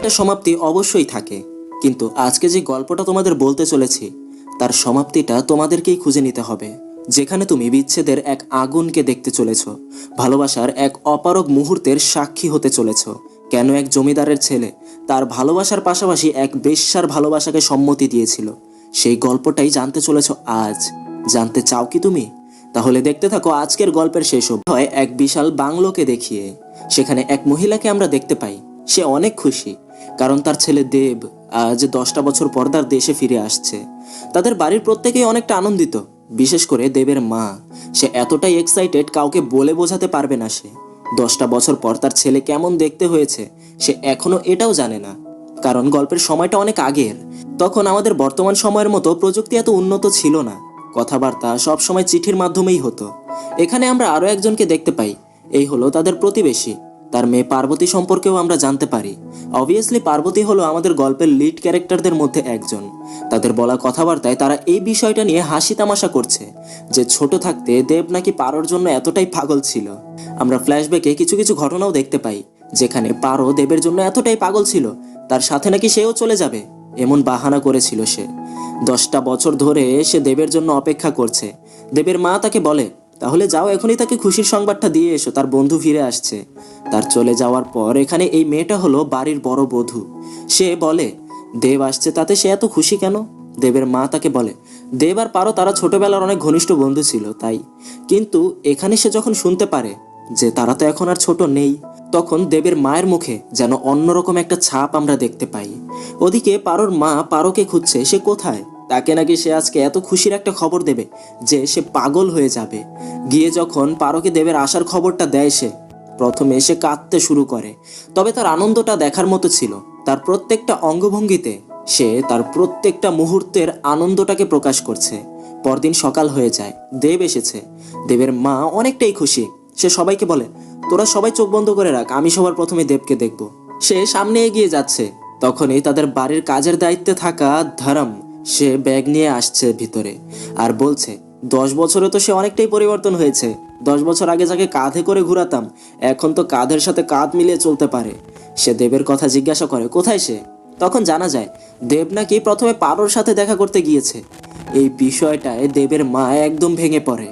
একটা সমাপ্তি অবশ্যই থাকে, কিন্তু আজকে যে গল্পটা তোমাদের বলতে চলেছি তার সমাপ্তিটা তোমাদেরকেই খুঁজে নিতে হবে। যেখানে তুমি বিচ্ছেদের এক আগুনকে দেখতে চলেছ, ভালোবাসার এক অপারগ মুহূর্তের সাক্ষী হতে চলেছ। কেন এক জমিদারের ছেলে তার ভালোবাসার পাশাপাশি এক বেশ্যার ভালোবাসাকে সম্মতি দিয়েছিল, সেই গল্পটাই জানতে চলেছ আজ। জানতে চাও কি তুমি? তাহলে দেখতে থাকো আজকের গল্পের শেষ হয় এক বিশাল বাংলোকে দেখিয়ে। সেখানে এক মহিলাকে আমরা দেখতে পাই। সে অনেক খুশি, কারণ তার ছেলে দেব আজ 10টা বছর পর তার দেশে ফিরে আসছে। তাদের বাড়ির প্রত্যেকেই অনেকটা আনন্দিত, বিশেষ করে দেবের মা। সে এতটাই এক্সাইটেড, কাউকে বলে বোঝাতে পারবে না। সে 10টা বছর পর তার ছেলে কেমন দেখতে হয়েছে সে এখনো এটাও জানে না, কারণ গল্পের সময়টা অনেক আগের। তখন আমাদের বর্তমান সময়ের মতো প্রযুক্তি এত উন্নত ছিল না, কথাবার্তা সবসময় চিঠির মাধ্যমেই হতো। এখানে আমরা আরও একজনকে দেখতে পাই, এই হলো তাদের প্রতিবেশী। তার মেয়ে পার্বতী সম্পর্কেও আমরা জানতে পারি। অবভিয়াসলি পার্বতী হলো আমাদের গল্পের লিড ক্যারেক্টারদের মধ্যে একজন। তাদের বলা কথাবার্তায় তারা এই বিষয়টা নিয়ে হাসি তামাশা করছে যে ছোট থাকতে দেব নাকি পারোর জন্য এতটাই পাগল ছিল। আমরা ফ্ল্যাশব্যাকে কিছু কিছু ঘটনাও দেখতে পাই, যেখানে পারো দেবের জন্য এতটাই পাগল ছিল তার সাথে নাকি সেও চলে যাবে এমন বাহানা করেছিল সে। 10টা বছর ধরে সে দেবের জন্য অপেক্ষা করছে। দেবের মা তাকে বলে, তাহলে যাও এখনই তাকে খুশির সংবাদটা দিয়ে এসো, তার বন্ধু ফিরে আসছে। তার চলে যাওয়ার পর এখানে এই মেয়েটা হলো বাড়ির বড় বধূ। সে বলে দেব আসছে, তাতে সে এত খুশি কেন? দেবের মা তাকে বলে দেব আর পারো তারা ছোটবেলার অনেক ঘনিষ্ঠ বন্ধু ছিল তাই। কিন্তু এখানে সে যখন শুনতে পারে যে তারা তো এখন আর ছোট নেই, তখন দেবের মায়ের মুখে যেন অন্যরকম একটা ছাপ আমরা দেখতে পাই। ওদিকে পারোর মা পারোকে খুঁজছে, সে কোথায়? তাকে নাকি সে আজকে এত খুশির একটা খবর দেবে যে সে পাগল হয়ে যাবে। গিয়ে যখন পারোকে দেবের আসার খবরটা দেয়, সে প্রথমে সে কাঁদতে শুরু করে, তবে তার আনন্দটা দেখার মতো ছিল। তার প্রত্যেকটা অঙ্গভঙ্গিতে সে তার প্রত্যেকটা মুহূর্তের আনন্দটাকে প্রকাশ করছে। পরদিন সকাল হয়ে যায়, দেব এসেছে। দেবের মা অনেকটাই খুশি। সে সবাইকে বলে, তোরা সবাই চোখ বন্ধ করে রাখ, আমি সবার প্রথমে দেবকে দেখব। সে সামনে এগিয়ে যাচ্ছে, তখনই তাদের বাড়ির কাজের দায়িত্বে থাকা ধরম সে ব্যাগ নিয়ে আসছে ভিতরে আর বলছে 10 বছরে তো সে অনেকটাই পরিবর্তন হয়েছে। 10 বছর আগে যাকে কাঁধে করে ঘুরাতাম এখন তো কাঁধের সাথে কাঁধ মিলিয়ে চলতে পারে। সে দেবের কথা জিজ্ঞাসা করে কোথায় সে। তখন জানা যায় দেব নাকি প্রথমে পারোর সাথে দেখা করতে গিয়েছে। এই বিষয়টায় দেবের মা একদম ভেঙে পড়ে।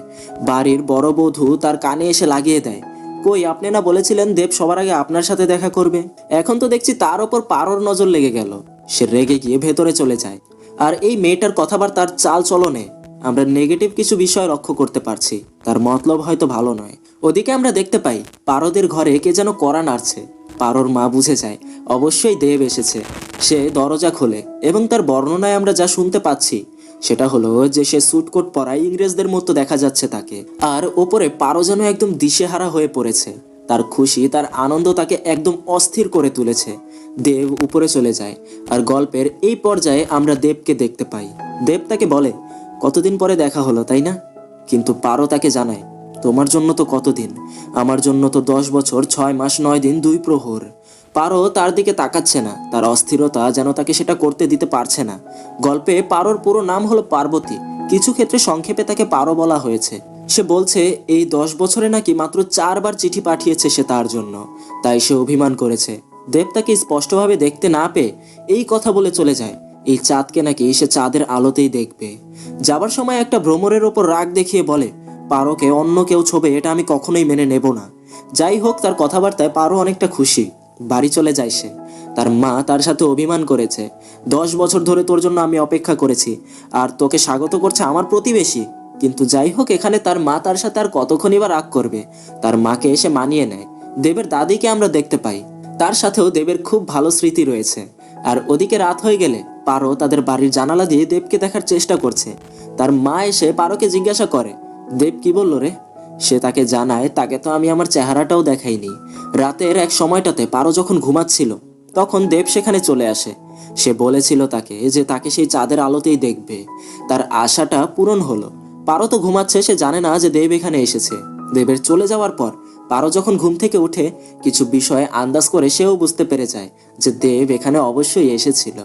বাড়ির বড় বধূ তার কানে এসে লাগিয়ে দেয়, কই আপনি না বলেছিলেন দেব সবার আগে আপনার সাথে দেখা করবে? এখন তো দেখছি তার ওপর পারোর নজর লেগে গেল। সে রেগে গিয়ে ভেতরে চলে যায়। আর এই মেয়েটার কথাবার্তার চাল চলনে আমরা নেগেটিভ কিছু বিষয় লক্ষ্য করতে পারছি, তার মতলব হয়তো ভালো নয়। ওদিকে আমরা দেখতে পাই পারোদের ঘরে কে যেন কড়া নাড়ছে। পারোর মা বুঝে যায় অবশ্যই দেব এসেছে। সে দরজা খোলে এবং তার বর্ণনায় আমরা যা শুনতে পাচ্ছি সেটা হলো যে সে স্যুটকোট পরায় ইংরেজদের মতো দেখা যাচ্ছে তাকে। আর ওপরে পারো যেন একদম দিশেহারা হয়ে পড়েছে। তার খুশি, তার আনন্দ তাকে একদম অস্থির করে তুলেছে। দেব উপরে চলে যায় আর গল্পের এই পর্যায়ে আমরা দেবকে দেখতে পাই। দেব তাকে বলে, কতদিন পরে দেখা হলো তাই না? কিন্তু পারো তাকে জানায়, তোমার জন্য তো কতদিন, আমার জন্য তো 10 বছর 6 মাস 9 দিন 2 প্রহর। পারো তার দিকে তাকাচ্ছে না, তার অস্থিরতা যেন তাকে সেটা করতে দিতে পারছে না। গল্পে পারোর পুরো নাম হলো পার্বতী, কিছু ক্ষেত্রে সংক্ষেপে তাকে পারো বলা হয়েছে। সে বলছে এই 10 বছরে নাকি মাত্র 4 বার চিঠি পাঠিয়েছে সে তার জন্য, তাই সে অভিমান করেছে। দেব তাকে স্পষ্টভাবে দেখতে না পেয়ে এই কথা বলে চলে যায়, এই চাঁদকে নাকি সে চাঁদের আলোতেই দেখবে। যাবার সময় একটা ভ্রমরের ওপর রাগ দেখিয়ে বলে, পারোকে অন্য কেউ ছোবে এটা আমি কখনোই মেনে নেব না। যাই হোক, তার কথাবার্তায় পারো অনেকটা খুশি। বাড়ি চলে যায় সে। তার মা তার সাথে অভিমান করেছে, 10 বছর ধরে তোর জন্য আমি অপেক্ষা করেছি আর তোকে স্বাগত করছে আমার প্রতিবেশী। কিন্তু যাই হোক, এখানে তার মা তার সাথে আর কতক্ষণই বা রাগ করবে। তার মাকে এসে মানিয়ে নেয়। দেবের দাদিকে আমরা দেখতে পাই, তার সাথেও দেবের খুব ভালো স্মৃতি রয়েছে। আর ওদিকে রাত হয়ে গেলে পারো তাদের বাড়ির জানালা দিয়ে দেবকে দেখার চেষ্টা করছে। তার মা এসে পারোকে জিজ্ঞাসা করে, দেব কি বললো রে? সে তাকে জানায়, তাকে তো আমি আমার চেহারাটাও দেখাইনি। রাতের এক সময়টাতে পারো যখন ঘুমাচ্ছিল তখন দেব সেখানে চলে আসে। সে বলেছিল তাকে যে তাকে সেই চাঁদের আলোতেই দেখবে। তার আশাটা পূরণ হলো। পারো তো ঘুমাচ্ছে, সে জানে না যে দেব এখানে এসেছে। দেবের চলে যাওয়ার পর পারো যখন ঘুম থেকে উঠে কিছু বিষয় আন্দাজ করে সেও বুঝতে পেরে যায় যে দেব এখানে অবশ্যই এসেছিল।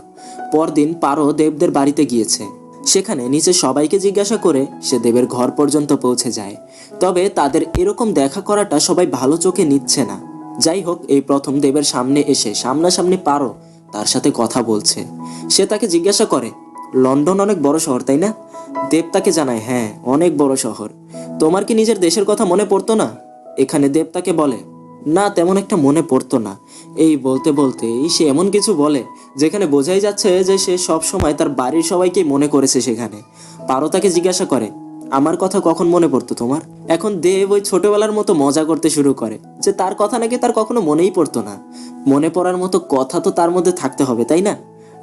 পরদিন পারো দেবদের বাড়িতে গিয়েছে। সেখানে নিচে সবাইকে জিজ্ঞাসা করে সে দেবের ঘর পর্যন্ত পৌঁছে যায়। তবে তাদের এরকম দেখা করাটা সবাই ভালো চোখে নিচ্ছে না। যাই হোক, এই প্রথম দেবের সামনে এসে সামনাসামনি পারো তার সাথে কথা বলছে। সে তাকে জিজ্ঞাসা করে, লন্ডন অনেক বড় শহর তাই না? দেব তাকে জানায়, হ্যাঁ অনেক বড় শহর। তোমার কি নিজের দেশের কথা মনে পড়তো না? এখানে দেব তাকে বলে, না তেমন একটা মনে পড়তো না। এই বলতে বলতেই সে এমন কিছু বলে যেখানে বোঝাই যাচ্ছে যে সে সব সময় তার বাড়ির সবাইকে মনে করেছে সেখানে। পারো তাকে জিজ্ঞাসা করে, আমার কথা কখন মনে পড়তো তোমার? এখন দেব ওই ছোটবেলার মতো মজা করতে শুরু করে যে তার কথা নাকি তার কখনো মনেই পড়তো না। মনে পড়ার মতো কথা তো তার মধ্যে থাকতে হবে তাই না?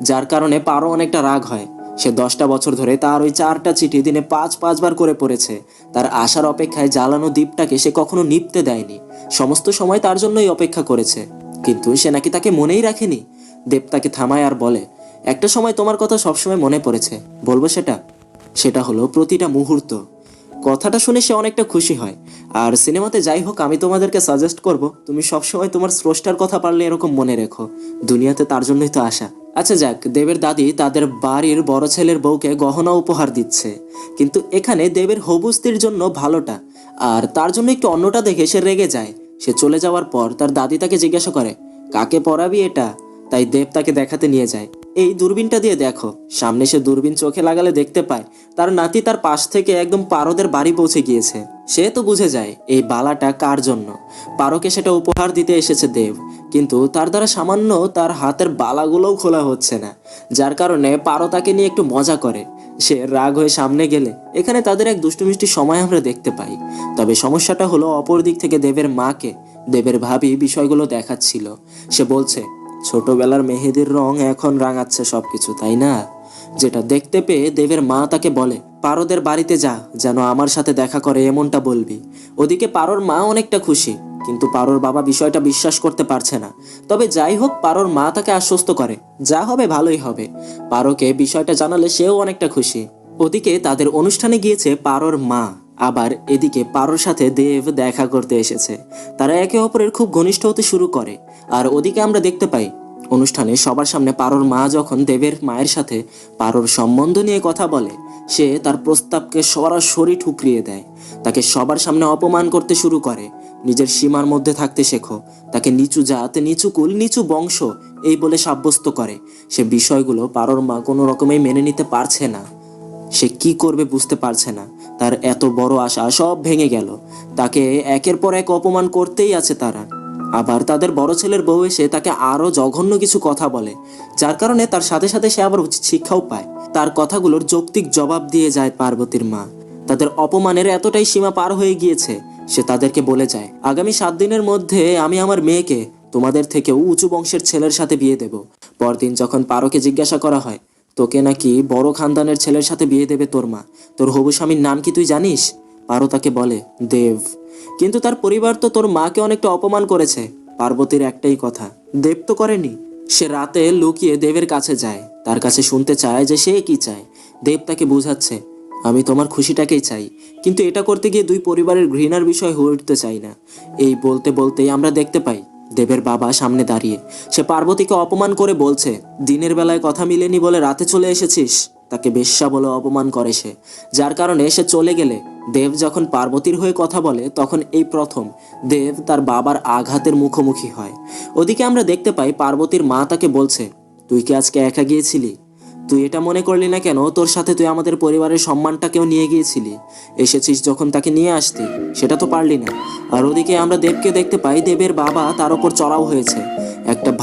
যার কারণে পারো অনেকটা রাগ হয়। সে 10টা বছর ধরে তার ওই 4টা চিঠি দিনে 5-5 বার করে পড়েছে। তার আসার অপেক্ষায় জ্বালানো দ্বীপটাকে সে কখনো নিভতে দেয়নি। সমস্ত সময় তার জন্যই অপেক্ষা করেছে, কিন্তু সে নাকি তাকে মনেই রাখেনি। দেব তাকে থামায় আর বলে, একটা সময় তোমার কথা সবসময় মনে পড়েছে, বলবো সেটা? সেটা হলো প্রতিটা মুহূর্ত। কথাটা শুনে সে অনেকটা খুশি হয়। আর সিনেমাতে যাই হোক, আমি তোমাদেরকে সাজেস্ট করব তুমি সবসময় তোমার স্রষ্টার কথা পারলে এরকম মনে রেখো। দুনিয়াতে তার জন্যই তো আসা। আচ্ছা যাক, দেবের দাদি তাদের বাড়ির বড় ছেলের বউকে গহনা উপহার দিচ্ছে, কিন্তু এখানে দেবের হবু স্ত্রীর জন্য ভালোটা আর তার জন্য একটু অন্যটা দেখে সে রেগে যায়। সে চলে যাওয়ার পর তার দাদি তাকে জিজ্ঞাসা করে, কাকে পরাবি এটা? তাই দেব তাকে দেখাতে নিয়ে যায়, এই দূরবীনটা দিয়ে দেখো। সামনে সে দূরবীন চোখে লাগালে দেখতে পায় তার নাতি তার পাশ থেকে একদম পারদের বাড়ি পৌঁছে গিয়েছে। সে তো বুঝে যায় এই বালাটা কার জন্য। পারোকে সেটা উপহার দিতে এসেছে দেব, কিন্তু তার দ্বারা সামান্য তার হাতের বালাগুলোও খোলা হচ্ছে না। যার কারণে পারো তাকে নিয়ে একটু মজা করে। সে রাগ হয়ে সামনে গেলে এখানে তাদের এক দুষ্টুমিষ্টি সময় আমরা দেখতে পাই। তবে সমস্যাটা হলো অপর দিক থেকে দেবের মাকে দেবের ভাবি বিষয়গুলো দেখাচ্ছিল। সে বলছে, ছোটবেলার মেহেদির রং এখন রাঙাচ্ছে সবকিছু তাই না? যেটা দেখতে পেয়ে দেবের মা তাকে বলে, পারদের বাড়িতে যা, যেন আমার সাথে দেখা করে এমনটা বলবি। ওদিকে পারোর মা অনেকটা খুশি, কিন্তু পারোর বাবা বিষয়টা বিশ্বাস করতে পারছে না। তবে যাই হোক, পারোর মা তাকে আশ্বস্ত করে, যা হবে ভালোই হবে। পারোকে বিষয়টা জানালে সেও অনেকটা খুশি। ওদিকে তাদের অনুষ্ঠানে গিয়েছে পারোর মা, আবার এদিকে পারোর সাথে দেব দেখা করতে এসেছে। তারা একে অপরের খুব ঘনিষ্ঠ হতে শুরু করে। আর ওদিকে আমরা দেখতে পাই অনুষ্ঠানে সবার সামনে পারোর মা যখন দেবের মায়ের সাথে পারোর সম্বন্ধ নিয়ে কথা বলে, সে তার প্রস্তাবকে সরাসরি ঠুকরিয়ে দেয়। তাকে সবার সামনে অপমান করতে শুরু করে। নিজের সীমার মধ্যে থাকতে শেখো। তাকে নিচু জাত, নিচু কুল, নিচু বংশ এই বলে সাব্যস্ত করে। সে বিষয়গুলো পারোর মা কোনো রকমেই মেনে নিতে পারছে না। সে কি করবে বুঝতে পারছে না। তার এত বড় আশা সব ভেঙে গেল। তাকে একের পর এক অপমান করতেই আছে তারা। আবার তাদের বড় ছেলের বউ এসে তাকে আরো জঘন্য কিছু কথা বলে, যার কারণে তার সাথে সাথে সে আবার উচিত শিক্ষাও পায়। তার কথাগুলোর যৌক্তিক জবাব দিয়ে যায় পার্বতীর মা। তাদের অপমানের এতটাই সীমা পার হয়ে গিয়েছে, সে তাদেরকে বলে যায়, আগামী 7 দিনের মধ্যে আমি আমার মেয়েকে তোমাদের থেকেও উঁচু বংশের ছেলের সাথে বিয়ে দেব। পরদিন যখন পারোকে জিজ্ঞাসা করা হয়, তোকে নাকি বড় খানদানের ছেলের সাথে বিয়ে দেবে তোর মা, তোর হবু স্বামীর নাম কি তুই জানিস? পারো তাকে বলে, দেব। কিন্তু তার পরিবার তো তোর মাকে অনেকটা অপমান করেছে। পার্বতীর একটাই কথা, দেব তো করেনি। সে রাতে লুকিয়ে দেবের কাছে যায়, তার কাছে শুনতে চায় যে সে কি চায়। দেব তাকে বুঝাচ্ছে, আমি তোমার খুশিটাকেই চাই, কিন্তু এটা করতে গিয়ে দুই পরিবারের ঘৃণার বিষয় হয়ে উঠতে চাই না। এই বলতে বলতেই আমরা দেখতে পাই দেবের বাবা সামনে দাঁড়িয়ে। সে পার্বতীকে অপমান করে বলছে, দিনের বেলায় কথা মিলেনি বলে রাতে চলে এসেছিস। তাকে বেশ্যা বলে অপমান করে সে, যার কারণে সে চলে গেলে দেব যখন পার্বতীর হয়ে কথা বলে তখন এই প্রথম দেব তার বাবার আঘাতের মুখোমুখি হয়। ওদিকে আমরা দেখতে পাই পার্বতীর মা তাকে বলছে, তুই কি আজকে একা গিয়েছিলি? তুই এটা মনে করলি না কেন তোর সাথে তুই আমাদের পরিবারের সম্মানটাকেও নিয়ে গিয়েছিলি? এসেছিস যখন তাকে নিয়ে আসতি, সেটা তো পারলি না। আর ওদিকে আমরা দেবকে দেখতে পাই, দেবের বাবা তার ওপর চড়াও হয়েছে। একটা